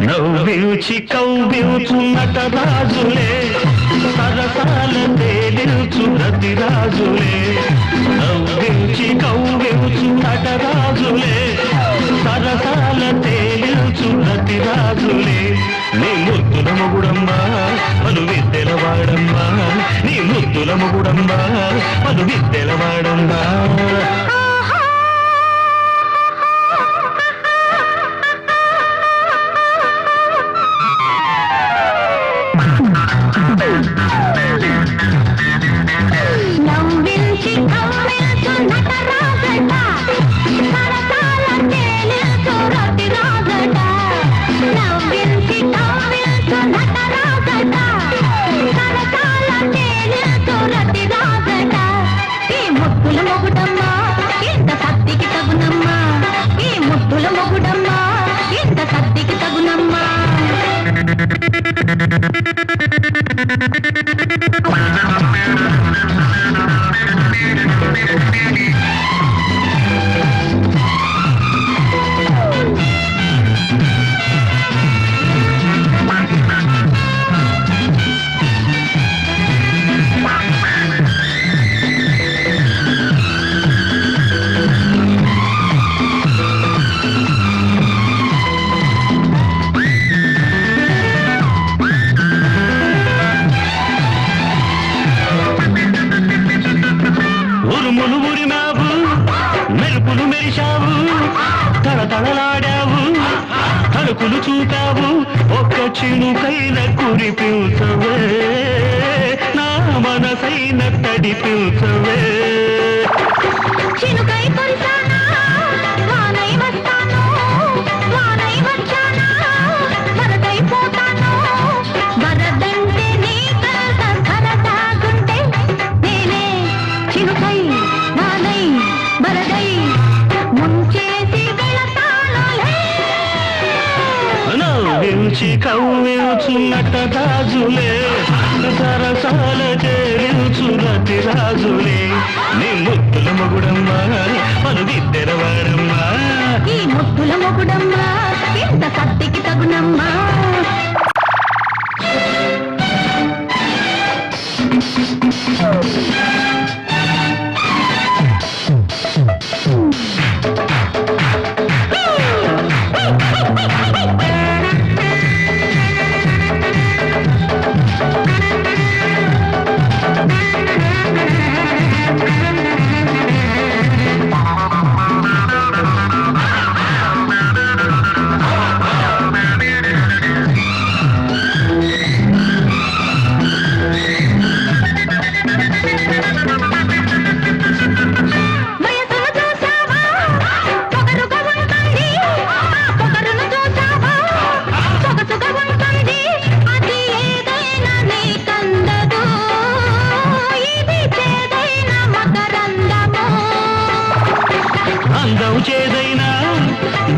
నవ్వించి కవ్వించు నటరాజులే సరసాల తేలించు రతిరాజులే నవ్వించి కవ్వించు నటరాజులే సరసాల తేలించు రతిరాజులే నీ ముద్దుల మొగుడమ్మా పలు విద్దెలవాడమ్మా నీ ముద్దుల మొగుడమ్మా పలు విద్దెలవాడమ్మా నవ్వించి కవ్వించు నటరాజట సరసాల తేలించు రతిరాజట నవ్వించి కవ్వించు నటరాజట సరసాల తేలించు రతిరాజట ఈ ముద్దుల మొగుడమ్మా ఇంత సత్తికి తగునమ్మా ఈ ముద్దుల మొగుడమ్మా ఇంత సత్తికి తగునమ్మా ఉరుములు ఉరిమావు మెరుపులు మెరిశావు తడతడలాడావు తలుపులు చూపావు ఒక్క చినుకైన కురిపించవే నా మనసైన తడిపించవే చినుకై కురిసానా వానై వస్తాను వానై వచ్చానా వరదైపోతాను వరదంటే నీ కలత కలతాగుంటే నేనే చినుకై వానై వరదై ముంచేసి వెళతానులే నవ్వించి కవ్వించు నటరాజులే సరసాల చేరించు రతిరాజులే నీ ముద్దుల మొగుడమ్మా పలు విద్దెలవాడమ్మా ఈ ముద్దుల మొగుడమ్మా ఇంత సత్తికి తగునమ్మా అందం చేదైనా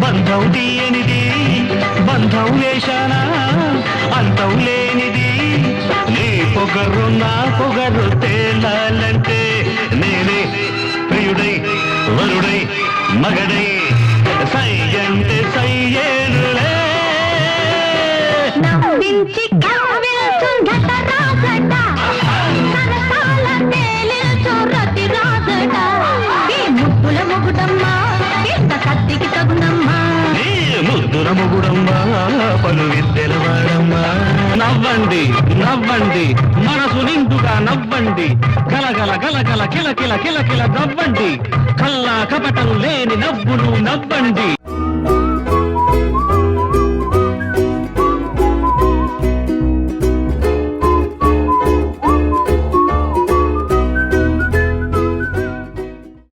బంధం తీయనిది బంధం వేశానా అంతం లేనిది నీ పొగరు నా పొగరు తేలాలంటే నేనే ప్రియుడై వరుడై మగడై సై అంటే సయ్యేనులే నవ్వించి కవ్వించు నటరాజట సరసాల తేలించు రతిరాజట ఈ ముద్దుల మొగుడమ్మా ఇంత సత్తికి తగునమ్మా నీ ముద్దుల మొగుడమ్మా పలు విద్దెలవాడమ్మా నవ్వండి నవ్వండి మనసు నిండుగా నవ్వండి గలగల గలగల కిల కిల కిల కిల నవ్వండి కల్లా కపటం లేని నవ్వులు నవ్వండి